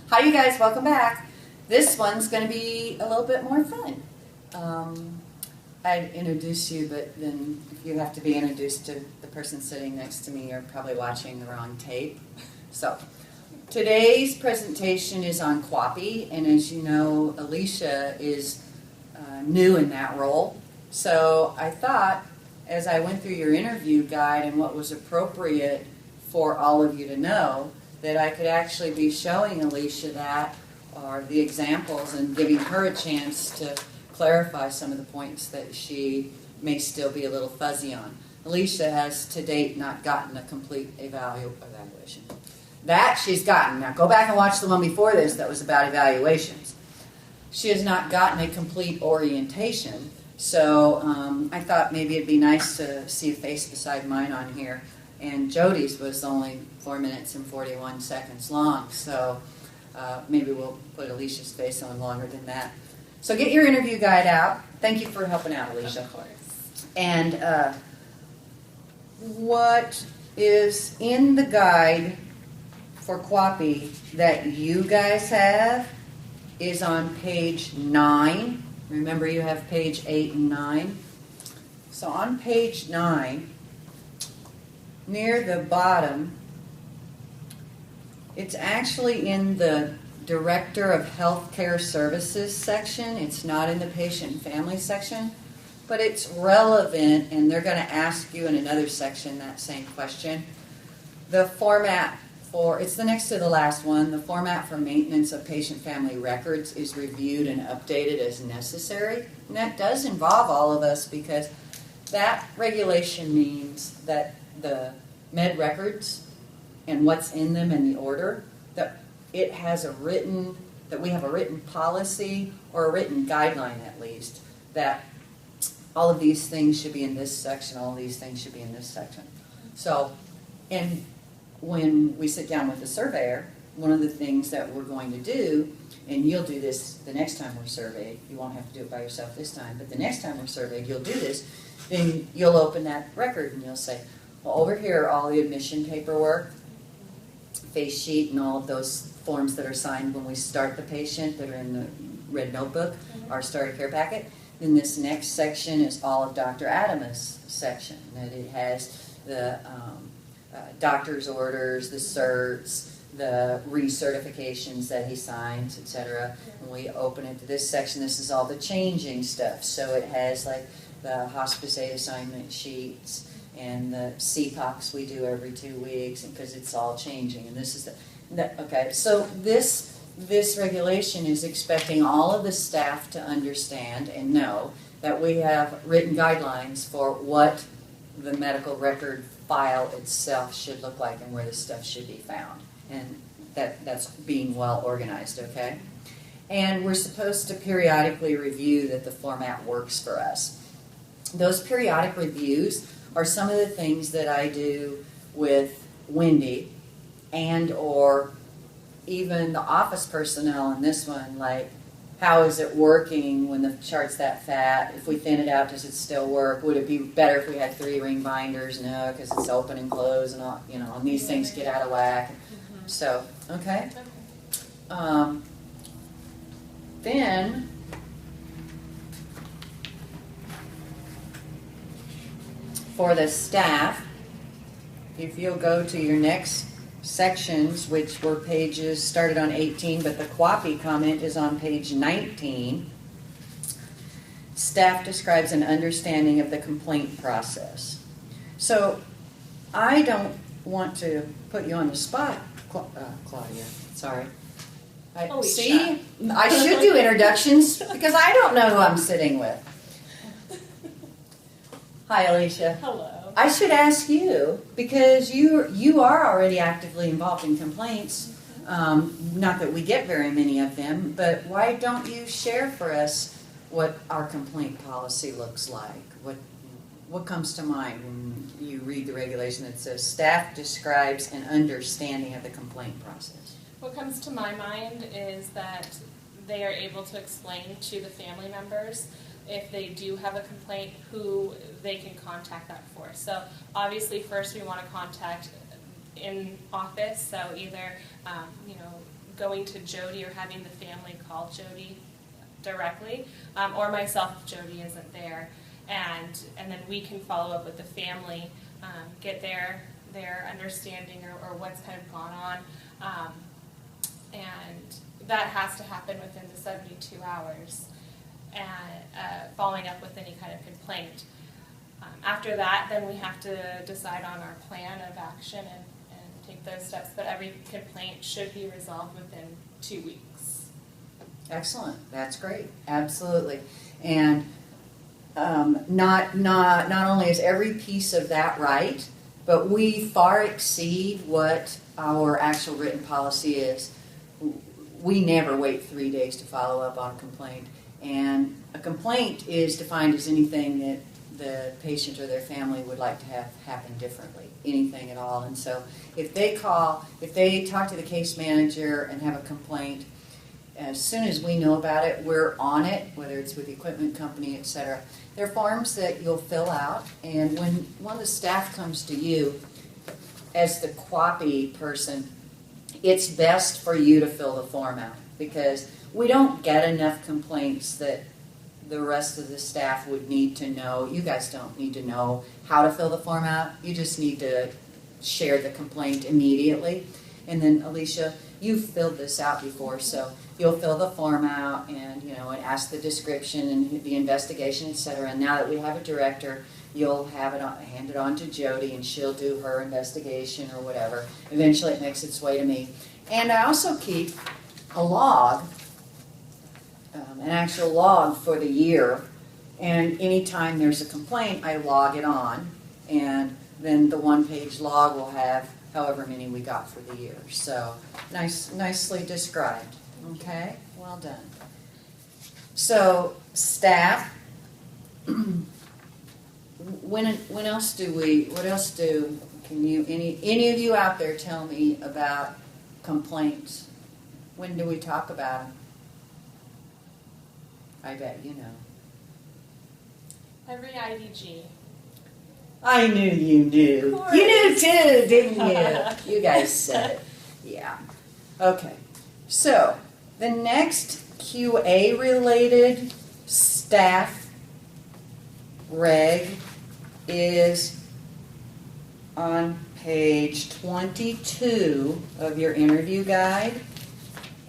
Hi you guys, welcome back. This one's going to be a little bit more fun. I'd introduce you, but then if you have to be introduced to the person sitting next to me, you're probably watching the wrong tape. So, today's presentation is on QAPI, and as you know, Alicia is new in that role. So I thought, as I went through your interview guide and what was appropriate for all of you to know, that I could actually be showing Alicia that, or the examples, and giving her a chance to clarify some of the points that she may still be a little fuzzy on. Alicia has to date not gotten a complete evaluation. That she's gotten. Now go back and watch the one before this that was about evaluations. She has not gotten a complete orientation, so I thought maybe it'd be nice to see a face beside mine on here. And Jody's was only 4 minutes and 41 seconds long, so maybe we'll put Alicia's face on longer than that. So get your interview guide out. Thank you for helping out, Alicia. Of course. And what is in the guide for QAPI that you guys have is on page 9. Remember, you have page 8 and 9. So on page 9, near the bottom, it's actually in the Director of Healthcare Services section. It's not in the Patient and Family section, but it's relevant, and they're going to ask you in another section that same question. The format for, it's the next to the last one, the format for maintenance of patient-family records is reviewed and updated as necessary. And that does involve all of us, because that regulation means that the med records and what's in them in the order, that it has a written, that we have a written policy or a written guideline at least, that all of these things should be in this section, all of these things should be in this section. So, and when we sit down with the surveyor, one of the things that we're going to do, and you'll do this the next time we're surveyed, you won't have to do it by yourself this time, but the next time we're surveyed, you'll do this, then you'll open that record and you'll say, well, over here are all the admission paperwork, face sheet, and all of those forms that are signed when we start the patient that are in the red notebook, our starter care packet. Then this next section is all of Dr. Adams' section, that it has the doctor's orders, the certs, the recertifications that he signs, etc. When we open it to this section, this is all the changing stuff. So it has like the hospice aid assignment sheets and the CPOCs we do every 2 weeks, because it's all changing. And this is okay. So this regulation is expecting all of the staff to understand and know that we have written guidelines for what the medical record file itself should look like and where the stuff should be found. And that's being well organized, okay? And we're supposed to periodically review that the format works for us. Those periodic reviews are some of the things that I do with Wendy and or even the office personnel in this one, like how is it working when the chart's that fat? If we thin it out, does it still work? Would it be better if we had 3 ring binders? No, because it's open and close and all, you know, and these things get out of whack. So, okay. Then for the staff, if you'll go to your next sections, which were pages started on 18, but the QAPI comment is on page 19. Staff describes an understanding of the complaint process. So I don't want to put you on the spot, Claudia. Sorry. See, I should do introductions because I don't know who I'm sitting with. Hi, Alicia. Hello. I should ask you, because you are already actively involved in complaints. Not that we get very many of them, but why don't you share for us what our complaint policy looks like? What comes to mind when you read the regulation that says staff describes an understanding of the complaint process? What comes to my mind is that they are able to explain to the family members if they do have a complaint, who they can contact that for. So obviously first we want to contact in office, so either going to Jody or having the family call Jody directly, or myself if Jody isn't there, and then we can follow up with the family, get their understanding or what's kind of gone on, and that has to happen within the 72 hours, and following up with any kind of complaint. After that, then we have to decide on our plan of action and take those steps, but every complaint should be resolved within 2 weeks. Excellent. That's great. Absolutely. And not only is every piece of that right, but we far exceed what our actual written policy is. We never wait 3 days to follow up on a complaint. And a complaint is defined as anything that the patient or their family would like to have happen differently, anything at all. And so if they talk to the case manager and have a complaint, as soon as we know about it, we're on it, whether it's with the equipment company, etc. There are forms that you'll fill out, and when one of the staff comes to you as the QAPI person, it's best for you to fill the form out, because we don't get enough complaints that the rest of the staff would need to know. You guys don't need to know how to fill the form out. You just need to share the complaint immediately. And then, Alicia, you've filled this out before, so you'll fill the form out and, and ask the description and the investigation, etc. And now that we have a director, you'll have it handed on to Jody, and she'll do her investigation or whatever. Eventually it makes its way to me. And I also keep a log, an actual log for the year, and anytime there's a complaint, I log it on, and then the one-page log will have however many we got for the year. So nicely described. Okay, well done. So staff, what else can any of you out there tell me about complaints? When do we talk about them? I bet you know. Every IDG. I knew you knew. You knew too, didn't you? You guys said it. Yeah. Okay. So, the next QA-related staff reg is on page 22 of your interview guide,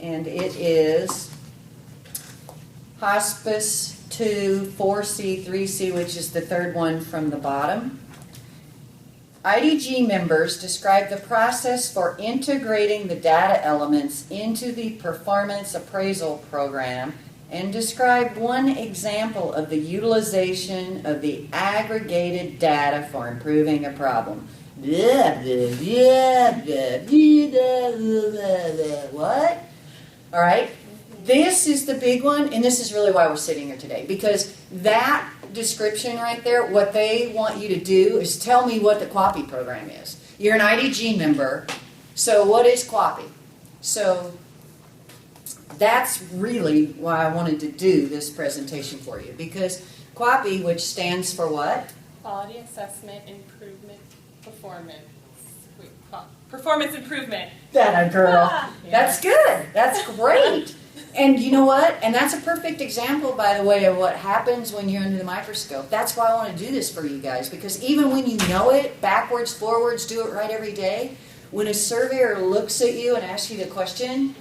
and it is Hospice 2, 4C, 3C, which is the third one from the bottom. IDG members describe the process for integrating the data elements into the performance appraisal program and describe one example of the utilization of the aggregated data for improving a problem. What? All right. This is the big one, and this is really why we're sitting here today, because that description right there, what they want you to do is tell me what the QAPI program is. You're an IDG member, so what is QAPI? So that's really why I wanted to do this presentation for you, because QAPI, which stands for what? Quality Assessment Improvement Performance. Performance Improvement. That a girl. Yeah. That's good. That's great. And you know what? And that's a perfect example, by the way, of what happens when you're under the microscope. That's why I want to do this for you guys, because even when you know it, backwards, forwards, do it right every day, when a surveyor looks at you and asks you the question,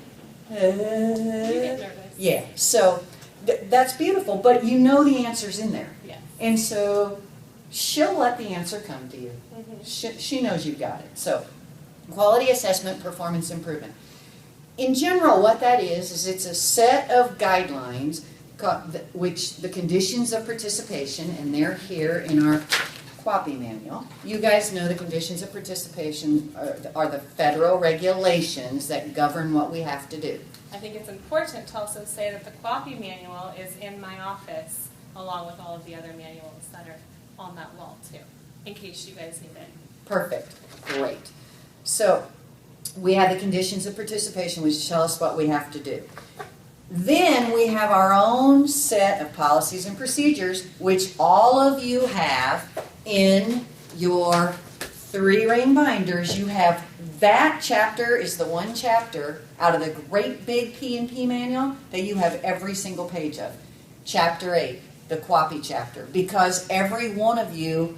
You get nervous. yeah, so that's beautiful, but you know the answer's in there. Yeah. And so she'll let the answer come to you. Mm-hmm. She knows you've got it. So quality assessment, performance improvement. In general, what that is it's a set of guidelines, which the conditions of participation, and they're here in our QAPI manual. You guys know the conditions of participation are the federal regulations that govern what we have to do. I think it's important to also say that the QAPI manual is in my office, along with all of the other manuals that are on that wall too, in case you guys need it. Perfect. Great. So we have the conditions of participation, which tell us what we have to do. Then we have our own set of policies and procedures, which all of you have in your 3 ring binders, you have that chapter is the one chapter out of the great big P&P manual that you have every single page of. Chapter 8, the QAPI chapter, because every one of you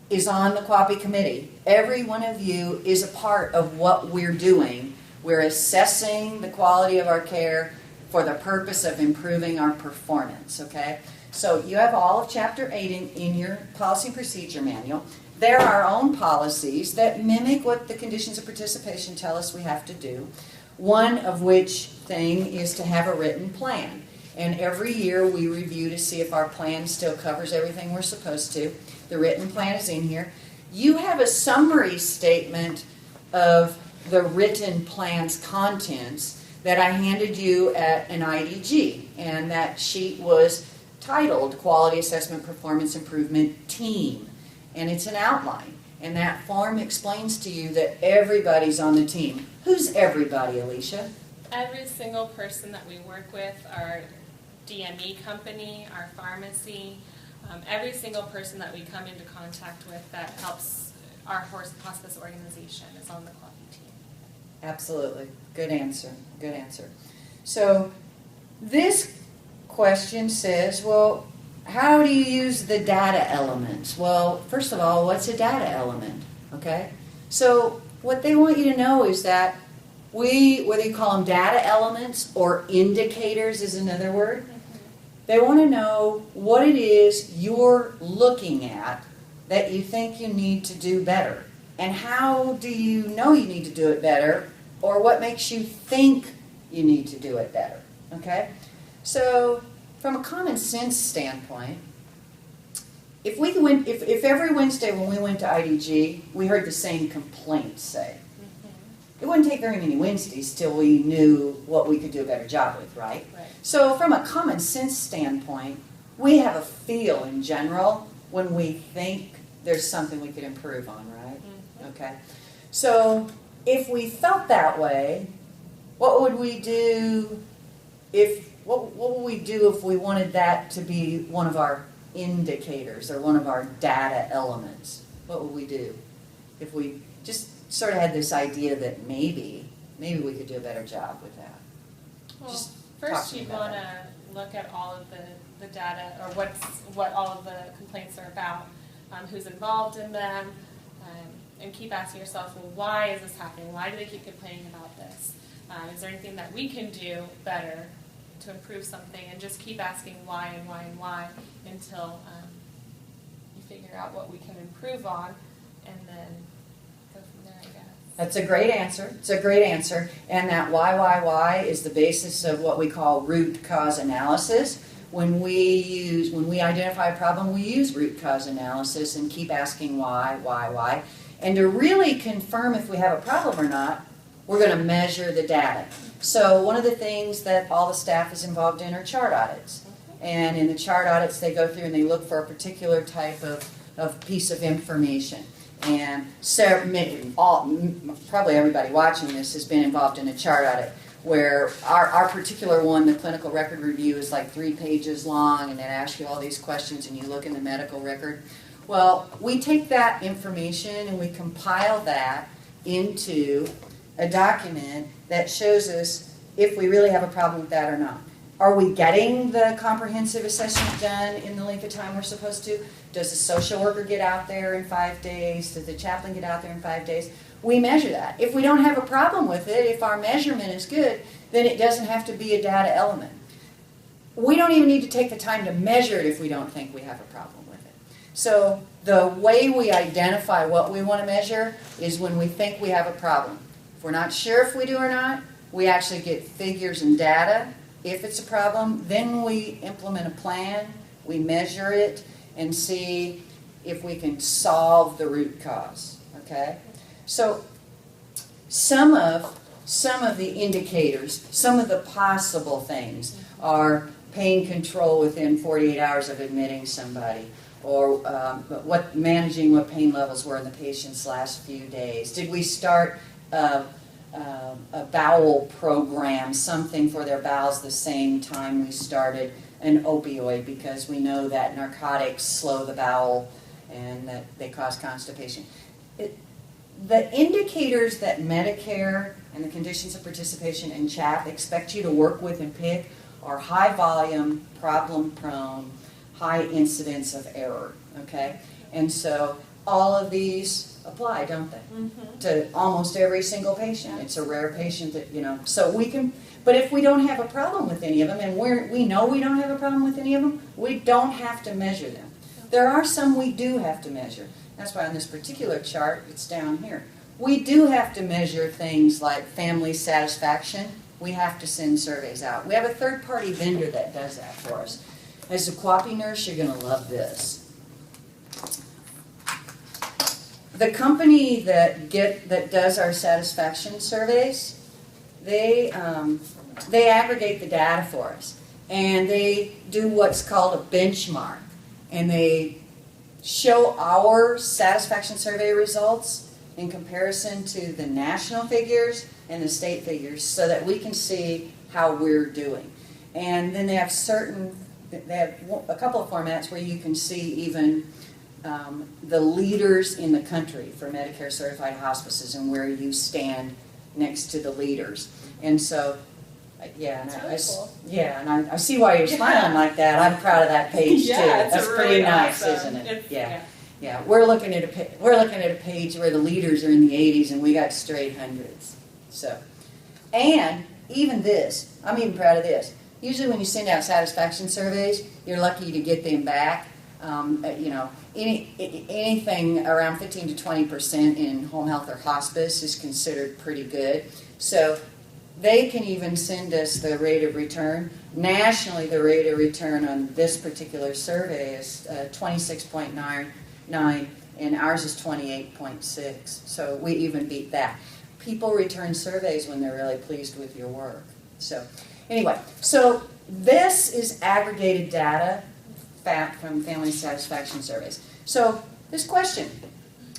is on the QAPI committee. Every one of you is a part of what we're doing. We're assessing the quality of our care for the purpose of improving our performance, okay? So you have all of Chapter 8 in your policy and procedure manual. There are our own policies that mimic what the conditions of participation tell us we have to do. One of which thing is to have a written plan. And every year we review to see if our plan still covers everything we're supposed to. The written plan is in here. You have a summary statement of the written plan's contents that I handed you at an IDG. And that sheet was titled Quality Assessment Performance Improvement Team. And it's an outline. And that form explains to you that everybody's on the team. Who's everybody, Alicia? Every single person that we work with, our DME company, our pharmacy, every single person that we come into contact with that helps our hospice organization is on the QAPI team. Absolutely. Good answer. Good answer. So this question says, well, how do you use the data elements? Well, first of all, what's a data element? Okay? So what they want you to know is that whether you call them data elements or indicators is another word, they want to know what it is you're looking at that you think you need to do better. And how do you know you need to do it better, or what makes you think you need to do it better? Okay? So from a common sense standpoint, if every Wednesday when we went to IDG, we heard the same complaints say, it wouldn't take very many Wednesdays till we knew what we could do a better job with, right? Right. So from a common sense standpoint, we have a feel in general when we think there's something we could improve on, right? Mm-hmm. Okay. So if we felt that way, what would we do what would we do if we wanted that to be one of our indicators or one of our data elements? What would we do if we just sort of had this idea that maybe we could do a better job with that? Well, Just first talking you about want to look at all of the data, or what all of the complaints are about, who's involved in them, and keep asking yourself, well, why is this happening? Why do they keep complaining about this? Is there anything that we can do better to improve something? And just keep asking why and why and why until you figure out what we can improve on, and then go from there, I guess. That's a great answer. It's a great answer. And that why is the basis of what we call root cause analysis. When we identify a problem, we use root cause analysis and keep asking why. And to really confirm if we have a problem or not, we're going to measure the data. So one of the things that all the staff is involved in are chart audits. And in the chart audits, they go through and they look for a particular type of piece of information. And so, probably everybody watching this has been involved in a chart audit, where our particular one, the clinical record review, is like 3 pages long, and they ask you all these questions, and you look in the medical record. Well, we take that information and we compile that into a document that shows us if we really have a problem with that or not. Are we getting the comprehensive assessment done in the length of time we're supposed to? Does the social worker get out there in 5 days? Does the chaplain get out there in 5 days? We measure that. If we don't have a problem with it, if our measurement is good, then it doesn't have to be a data element. We don't even need to take the time to measure it if we don't think we have a problem with it. So the way we identify what we want to measure is when we think we have a problem. If we're not sure if we do or not, we actually get figures and data. If it's a problem, then we implement a plan, we measure it, and see if we can solve the root cause, okay? So some of the indicators, some of the possible things are pain control within 48 hours of admitting somebody, or managing what pain levels were in the patient's last few days. Did we start a bowel program, something for their bowels, the same time we started an opioid, because we know that narcotics slow the bowel and that they cause constipation. the indicators that Medicare and the conditions of participation and CHAP expect you to work with and pick are high volume, problem prone, high incidence of error, okay? And so all of these apply, don't they? Mm-hmm. To almost every single patient. It's a rare patient that, you know, so we can, but if we don't have a problem with any of them, and we know we don't have a problem with any of them, we don't have to measure them. There are some we do have to measure. That's why on this particular chart, it's down here. We do have to measure things like family satisfaction. We have to send surveys out. We have a third-party vendor that does that for us. As a QAPI nurse, you're going to love this. The company that does our satisfaction surveys, they aggregate the data for us, and they do what's called a benchmark, and they show our satisfaction survey results in comparison to the national figures and the state figures, so that we can see how we're doing. And then they have a couple of formats where you can see even the leaders in the country for Medicare certified hospices and where you stand next to the leaders. And so, yeah, and That's really cool. Yeah, and I see why you're smiling like that. I'm proud of that page Yeah, too. it's That's really pretty nice, awesome. isn't it? Yeah. Yeah. We're looking at a page where the leaders are in the 80s and we got straight hundreds. So, and even this, I'm even proud of this. Usually when you send out satisfaction surveys, you're lucky to get them back. You know, anything around 15 to 20% in home health or hospice is considered pretty good. So they can even send us the rate of return. Nationally, the rate of return on this particular survey is 26.99, and ours is 28.6. So we even beat that. People return surveys when they're really pleased with your work. So anyway, so this is aggregated data from family satisfaction surveys. So this question,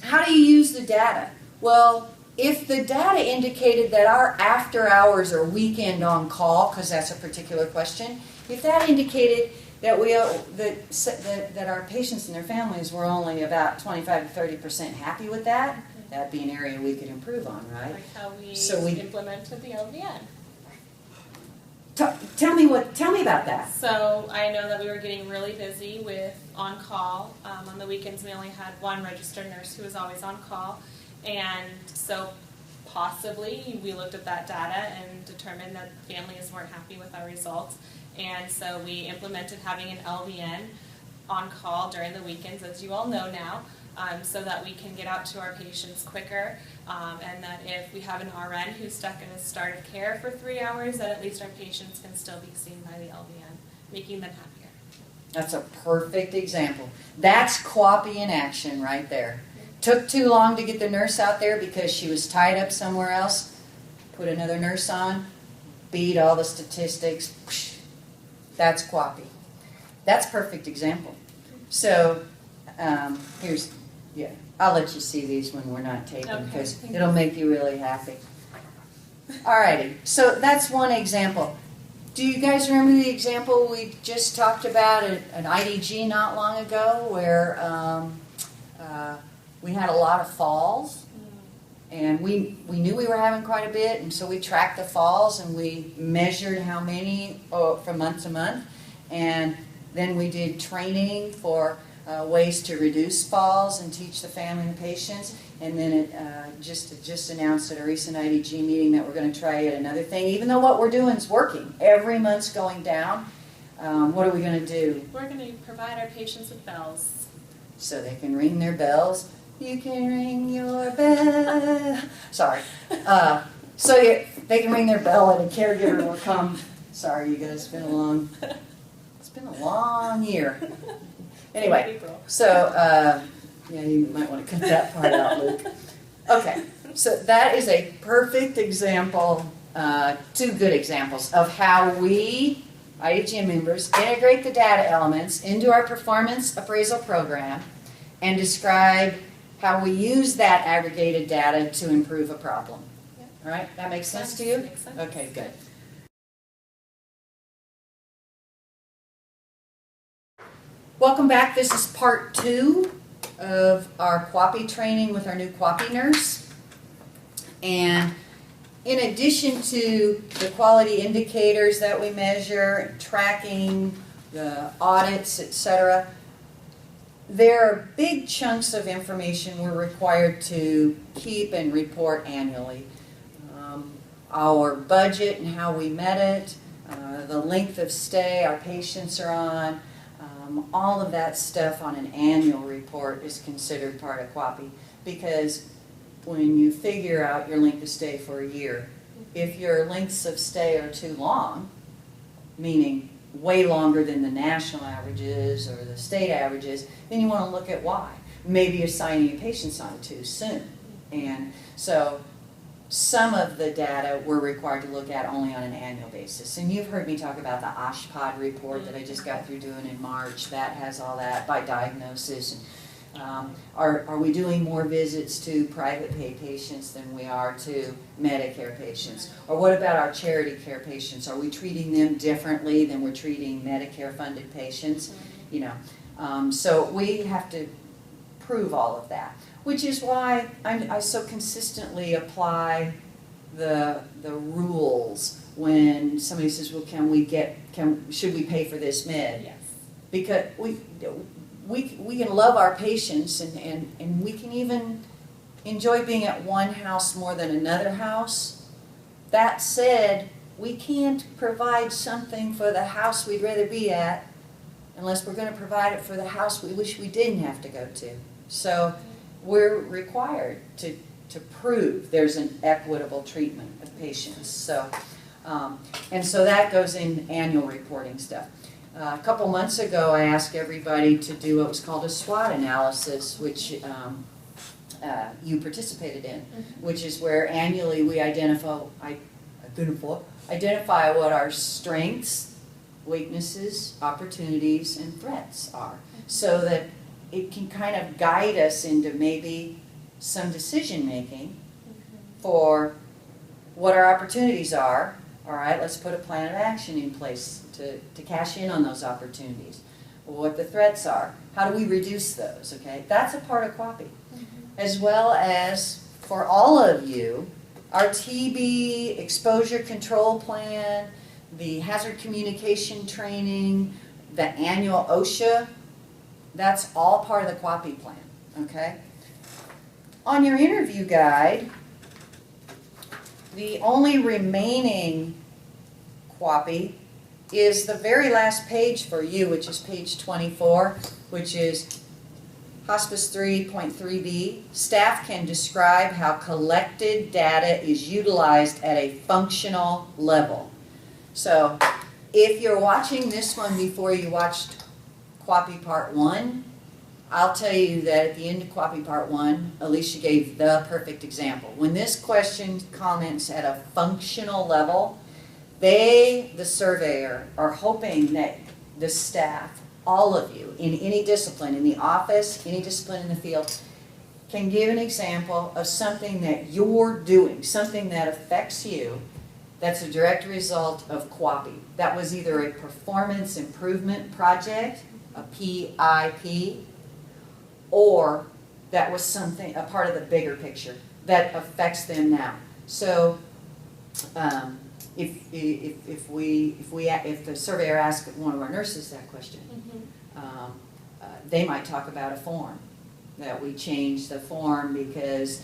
how do you use the data? Well, if the data indicated that our after hours or weekend on call, because that's a particular question, if that indicated that that our patients and their families were only about 25 to 30% happy with that, that'd be an area we could improve on, right? Like how we implemented the LVN. Tell me about that. So I know that we were getting really busy with on-call. On the weekends, we only had one registered nurse who was always on call. And so possibly we looked at that data and determined that families weren't happy with our results. And so we implemented having an LVN on call during the weekends, as you all know now, so that we can get out to our patients quicker, and that if we have an RN who's stuck in a start of care for 3 hours, that at least our patients can still be seen by the LVN, making them happier. That's a perfect example. That's QAPI in action right there. Took too long to get the nurse out there because she was tied up somewhere else. Put another nurse on, beat all the statistics. That's QAPI. That's a perfect example. So I'll let you see these when we're not taping because it'll make you really happy. Alrighty, so that's one example. Do you guys remember the example we just talked about at an IDG not long ago where we had a lot of falls? And we knew we were having quite a bit, and so we tracked the falls and we measured how many from month to month. And then we did training for ways to reduce falls and teach the family and the patients. And then it just announced at a recent IDG meeting that we're going to try yet another thing. Even though what we're doing is working, every month's going down. What are we going to do? We're going to provide our patients with bells. So they can ring their bells. You can ring your bell. Sorry. So they can ring their bell and a caregiver will come. Sorry, you guys. It's been a long year. Anyway, so you might want to cut that part out, Luke. Okay, so that is a perfect example, two good examples of how we, IHM members, integrate the data elements into our performance appraisal program and describe how we use that aggregated data to improve a problem. Yep. All right, that makes sense to you? Makes sense. Okay, good. Welcome back. This is part 2 of our QAPI training with our new QAPI nurse. And in addition to the quality indicators that we measure, tracking, the audits, etc., there are big chunks of information we're required to keep and report annually. Our budget and how we met it, the length of stay our patients are on, all of that stuff on an annual report is considered part of QAPI, because when you figure out your length of stay for a year, if your lengths of stay are too long, meaning way longer than the national averages or the state averages, then you want to look at why. Maybe you're signing your patients on too soon. And so some of the data we're required to look at only on an annual basis. And you've heard me talk about the OSHPD report that I just got through doing in March. That has all that by diagnosis. Are we doing more visits to private pay patients than we are to Medicare patients? Or what about our charity care patients? Are we treating them differently than we're treating Medicare funded patients? You know, so we have to prove all of that, which is why I so consistently apply the rules when somebody says, well, should we pay for this med? Yes. Because we can love our patients and we can even enjoy being at one house more than another house. That said, we can't provide something for the house we'd rather be at unless we're going to provide it for the house we wish we didn't have to go to. So we're required to prove there's an equitable treatment of patients. So, and so that goes in annual reporting stuff. A couple months ago, I asked everybody to do what was called a SWOT analysis, which you participated in, which is where annually we identify what our strengths, weaknesses, opportunities, and threats are, so that it can kind of guide us into maybe some decision making for what our opportunities are. All right, let's put a plan of action in place to cash in on those opportunities. What the threats are, how do we reduce those, okay? That's a part of QAPI. As well as, for all of you, our TB exposure control plan, the hazard communication training, the annual OSHA, that's all part of the QAPI plan, okay? On your interview guide, the only remaining QAPI is the very last page for you, which is page 24, which is Hospice 3.3b. Staff can describe how collected data is utilized at a functional level. So if you're watching this one before you watched QAPI Part 1, I'll tell you that at the end of QAPI Part 1, Alicia gave the perfect example. When this question comments at a functional level, the surveyor, are hoping that the staff, all of you, in any discipline, in the office, any discipline in the field, can give an example of something that you're doing, something that affects you, that's a direct result of QAPI. That was either a performance improvement project, a PIP, or that was something, a part of the bigger picture that affects them now. So if the surveyor asks one of our nurses that question, they might talk about a form, that we changed the form because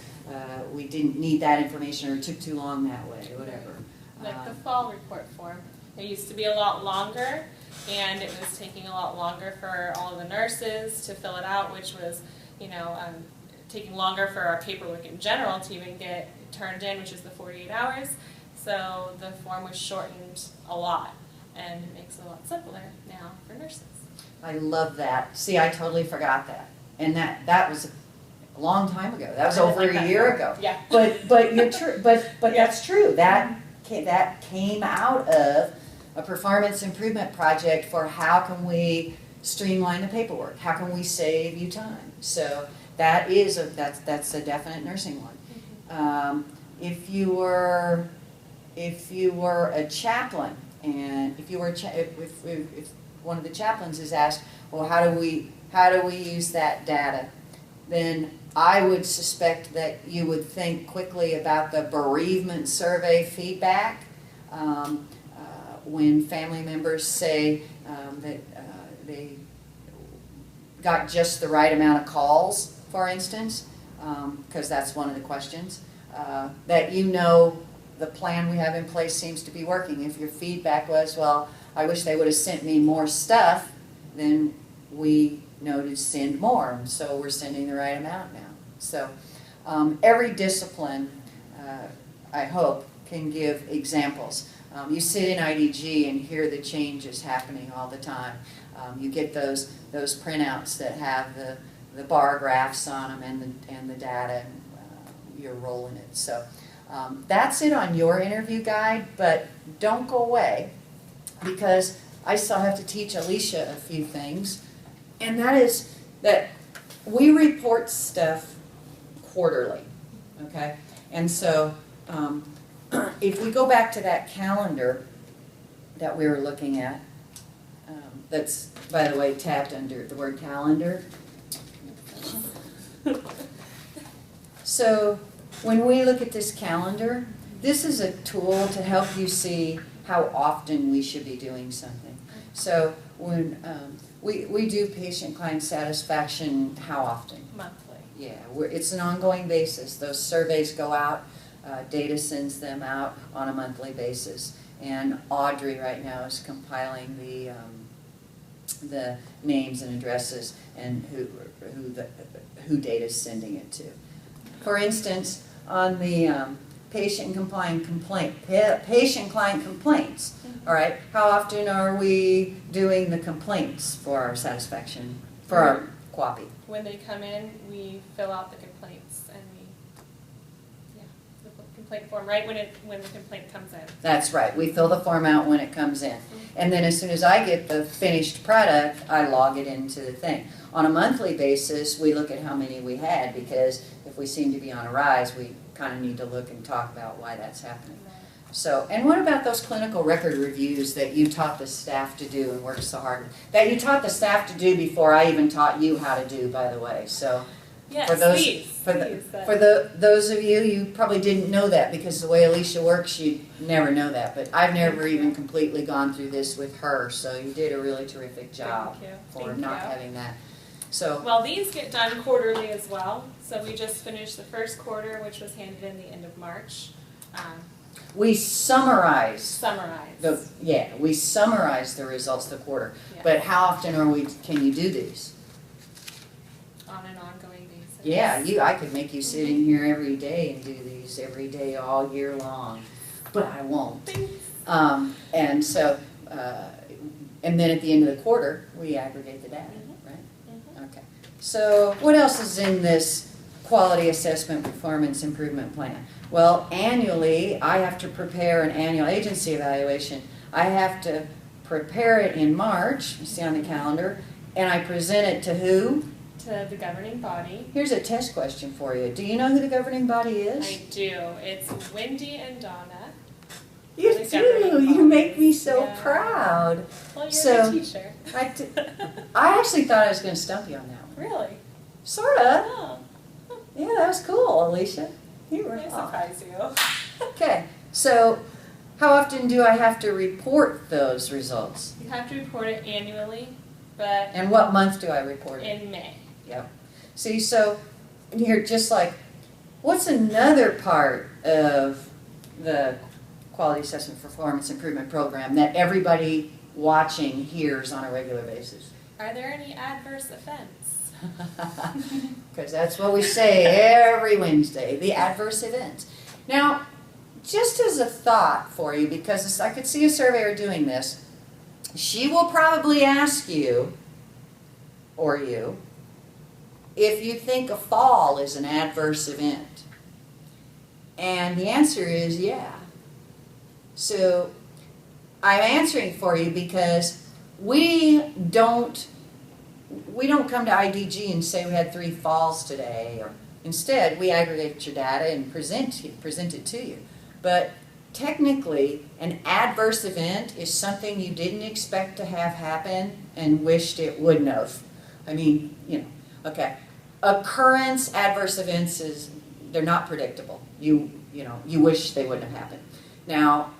we didn't need that information or it took too long that way, or whatever. Like the fall report form. It used to be a lot longer, and it was taking a lot longer for all of the nurses to fill it out, which was, taking longer for our paperwork in general to even get turned in, which is the 48 hours. So the form was shortened a lot, and it makes it a lot simpler now for nurses. I love that. See, I totally forgot that. And that was a long time ago. That was over a year ago. Yeah. But you're true. But Yeah. That's true. That came out of a performance improvement project for how can we streamline the paperwork? How can we save you time? So that's a definite nursing one. If you were a chaplain, and if one of the chaplains is asked, well, how do we use that data? then I would suspect that you would think quickly about the bereavement survey feedback. When family members say that they got just the right amount of calls, for instance, because that's one of the questions, that you know the plan we have in place seems to be working. If your feedback was, well, I wish they would have sent me more stuff, then we know to send more, and so we're sending the right amount now. So every discipline, I hope, can give examples. You sit in IDG and hear the changes happening all the time. You get those printouts that have the bar graphs on them and the data, and you're rolling it. So that's it on your interview guide, but don't go away, because I still have to teach Alicia a few things, and that is that we report stuff quarterly, okay? And so if we go back to that calendar that we were looking at, that's, by the way, tabbed under the word calendar. So when we look at this calendar, this is a tool to help you see how often we should be doing something. So when we do patient-client satisfaction, how often? Monthly. Yeah, it's an ongoing basis. Those surveys go out, data sends them out on a monthly basis. And Audrey right now is compiling the names and addresses and who data is sending it to. For instance, on the patient-client complaints, all right, how often are we doing the complaints for our satisfaction, for our QAPI? When they come in, we fill out the complaints and the complaint form, right when the complaint comes in. That's right. We fill the form out when it comes in. And then as soon as I get the finished product, I log it into the thing. On a monthly basis, we look at how many we had, because if we seem to be on a rise, we kind of need to look and talk about why that's happening. So, and what about those clinical record reviews that you taught the staff to do and worked so hard? That you taught the staff to do before I even taught you how to do, by the way. So, yes, for those, please. Those of you, you probably didn't know that, because the way Alicia works, you never know that. But I've never even completely gone through this with her, so you did a really terrific job for not having that. So, well, these get done quarterly as well. So we just finished the first quarter, which was handed in the end of March. We summarize. We summarize the results of the quarter. Yeah. But how often can you do these? On an ongoing basis. Yeah, I could make you sit in here every day and do these every day all year long, but I won't. And so, and then at the end of the quarter, we aggregate the data, right? Okay. So what else is in this quality assessment performance improvement plan? Well, annually, I have to prepare an annual agency evaluation. I have to prepare it in March, you see on the calendar, and I present it to who? To the governing body. Here's a test question for you. Do you know who the governing body is? I do. It's Wendy and Donna. You do. You make me so proud. Well, you're So, a teacher. I actually thought I was going to stump you on that one. Really? Sort of. Oh, Yeah, that was cool, Alicia. You were I surprise you. Okay, so how often do I have to report those results? You have to report it annually, but And what month do I report it? in May. Yep. See, so here, just like, what's another part of the Quality Assessment Performance Improvement Program that everybody watching hears on a regular basis? Are there any adverse events? Because that's what we say every Wednesday, the adverse events. Now, just as a thought for you, because I could see a surveyor doing this, she will probably ask you, or you, if you think a fall is an adverse event. And the answer is yeah. So I'm answering for you because we don't come to IDG and say we had 3 falls today. Or instead, we aggregate your data and present it to you. But technically, an adverse event is something you didn't expect to have happen and wished it wouldn't have. I mean, okay. occurrence, adverse events they're not predictable. You wish they wouldn't have happened. Now,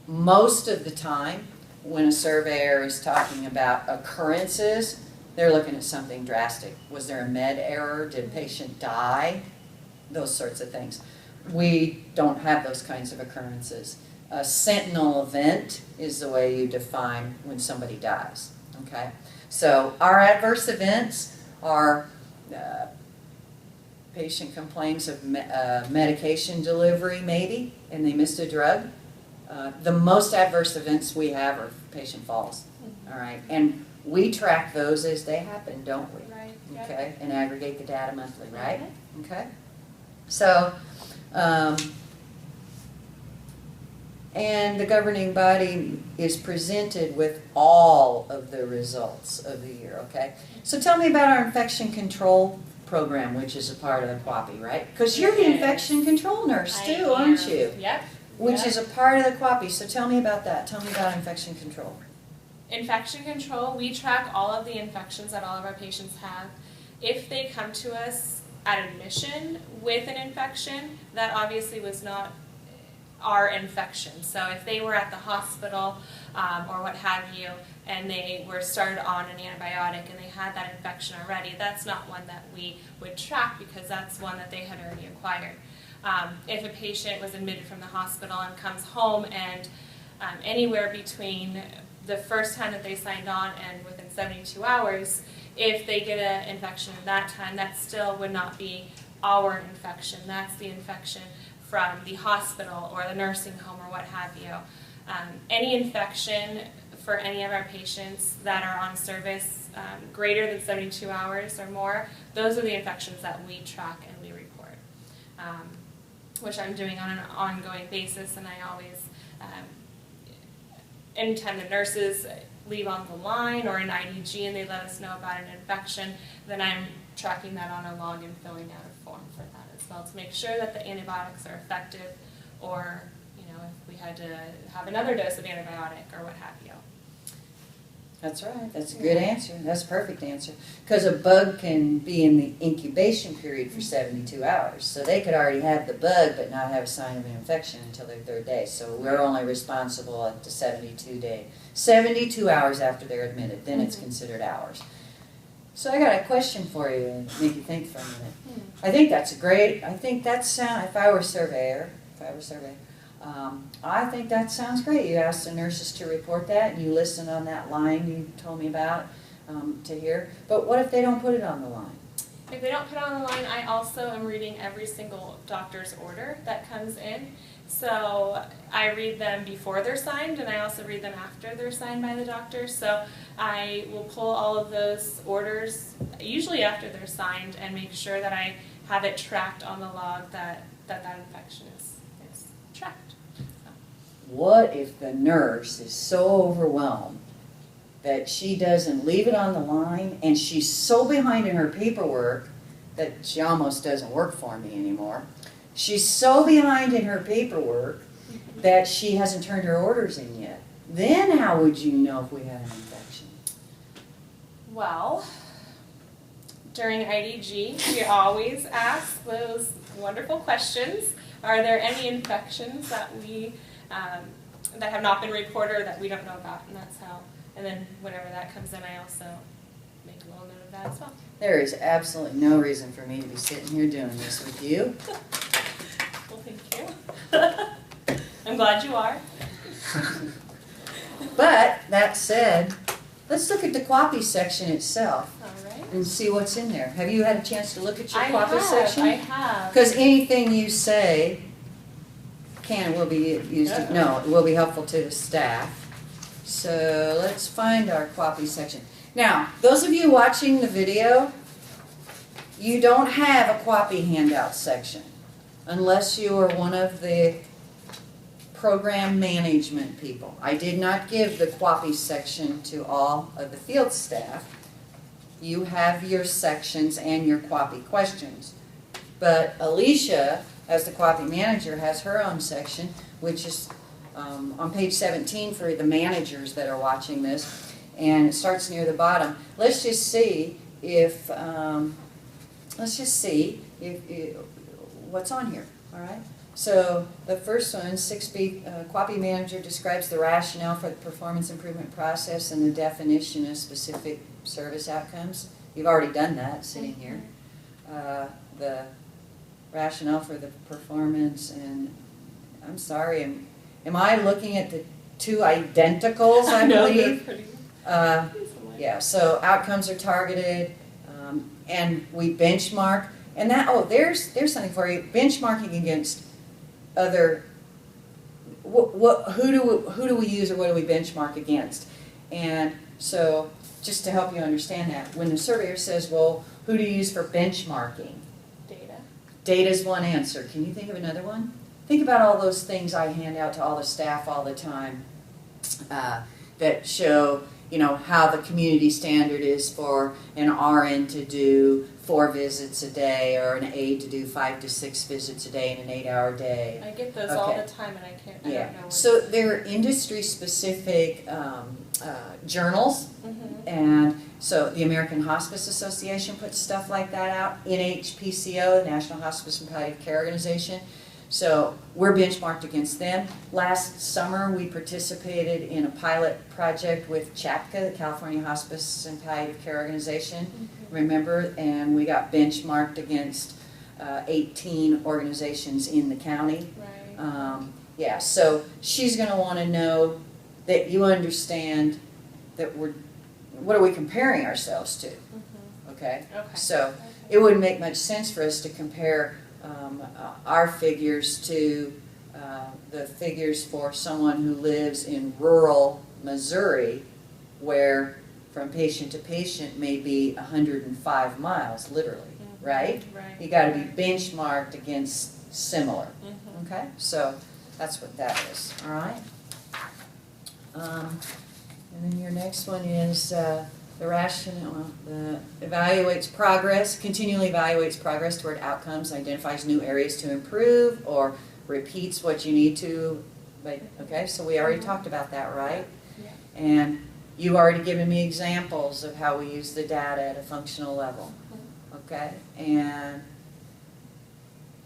most of the time, when a surveyor is talking about occurrences, they're looking at something drastic. Was there a med error? Did a patient die? Those sorts of things. We don't have those kinds of occurrences. A sentinel event is the way you define when somebody dies. Okay? So our adverse events are patient complains of medication delivery maybe, and they missed a drug. The most adverse events we have are patient falls. All right? And we track those as they happen, don't we? Right. Okay? And aggregate the data monthly, right? Okay? So, and the governing body is presented with all of the results of the year, okay? So tell me about our infection control program, which is a part of the QAPI, right? Because you're the infection control nurse too, aren't you? Yep. Which is a part of the QAPI. So tell me about that. Tell me about infection control. Infection control, we track all of the infections that all of our patients have. If they come to us at admission with an infection, that obviously was not our infection. So if they were at the hospital or what have you, and they were started on an antibiotic and they had that infection already, that's not one that we would track because that's one that they had already acquired. If a patient was admitted from the hospital and comes home and anywhere between the first time that they signed on and within 72 hours, if they get an infection in that time, that still would not be our infection. That's the infection from the hospital or the nursing home or what have you. Any infection for any of our patients that are on service greater than 72 hours or more, those are the infections that we track and we report, which I'm doing on an ongoing basis, and I always, anytime the nurses leave on the line or an IDG and they let us know about an infection, then I'm tracking that on a log and filling out a form for that as well to make sure that the antibiotics are effective, or if we had to have another dose of antibiotic or what have you. That's right. That's a good answer. That's a perfect answer. Because a bug can be in the incubation period for 72 hours. So they could already have the bug but not have a sign of an infection until their third day. So we're only responsible up to 72 hours after they're admitted. Then it's considered ours. So I got a question for you and make you think for a minute. I think that's great. I think that's if I were a surveyor, I think that sounds great. You ask the nurses to report that, and you listen on that line you told me about to hear. But what if they don't put it on the line? If they don't put it on the line, I also am reading every single doctor's order that comes in. So I read them before they're signed, and I also read them after they're signed by the doctor. So I will pull all of those orders, usually after they're signed, and make sure that I have it tracked on the log that infection is tracked. So. What if the nurse is so overwhelmed that she doesn't leave it on the line, and she's so behind in her paperwork that she almost doesn't work for me anymore? She's so behind in her paperwork that she hasn't turned her orders in yet. Then how would you know if we had an infection? Well, during IDG, we always ask those wonderful questions. Are there any infections that we that have not been reported or that we don't know about? And that's how. And then whenever that comes in, I also make a little note of that as well. There is absolutely no reason for me to be sitting here doing this with you. Well, thank you. I'm glad you are. But that said, let's look at the QAPI section itself. All right. And see what's in there. Have you had a chance to look at your QAPI I section? have. Because anything you say can and will be used. No, it will be helpful to the staff. So let's find our QAPI section. Now, those of you watching the video, you don't have a QAPI handout section unless you are one of the program management people. I did not give the QAPI section to all of the field staff. You have your sections and your QAPI questions. But Alicia, as the QAPI manager, has her own section, which is on page 17 for the managers that are watching this, and it starts near the bottom. Let's just see if let's just see what's on here, all right? So the first one, 6B, QAPI manager describes the rationale for the performance improvement process and the definition of specific service outcomes. You've already done that, sitting here. The rationale for the performance, and I'm sorry, am I looking at the two identicals, I believe? Yeah, so outcomes are targeted, and we benchmark, and that, oh, there's something for you, benchmarking against other, who do we use or what do we benchmark against? And so, just to help you understand that, when the surveyor says, well, who do you use for benchmarking? Data. Data's one answer. Can you think of another one? Think about all those things I hand out to all the staff all the time that show, you know, how the community standard is for an RN to do 4 visits a day or an aide to do 5 to 6 visits a day in an 8-hour day. I get those all the time, and I don't know. So they're industry-specific journals, and so the American Hospice Association puts stuff like that out. NHPCO, the National Hospice and Palliative Care Organization. So we're benchmarked against them. Last summer, we participated in a pilot project with CHAPCA, the California Hospice and Palliative Care Organization. Remember, and we got benchmarked against 18 organizations in the county. Right. Yeah, so she's going to want to know that you understand that what are we comparing ourselves to? Okay? So it wouldn't make much sense for us to compare our figures to the figures for someone who lives in rural Missouri, where from patient to patient may be 105 miles, literally, right? Right. You got to be benchmarked against similar. Okay, so that's what that is. All right. And then your next one is the rationale. Evaluates progress, continually evaluates progress toward outcomes, identifies new areas to improve, or repeats what you need to. Okay, so we already talked about that, right? Yeah. And you've already given me examples of how we use the data at a functional level. Okay, and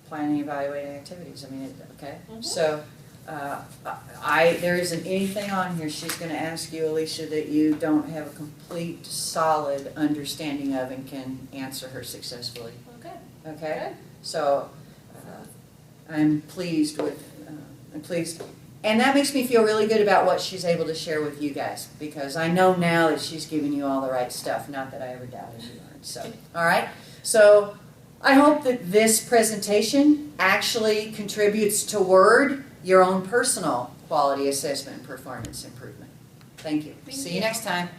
planning, evaluating activities. I mean, okay. So there isn't anything on here she's going to ask you, Alicia, that you don't have a complete, solid understanding of and can answer her successfully. Okay. Okay. Good. So I'm pleased with. And that makes me feel really good about what she's able to share with you guys, because I know now that she's giving you all the right stuff, not that I ever doubted you learned. So, all right. So I hope that this presentation actually contributes toward your own personal quality assessment and performance improvement. Thank you. See you next time.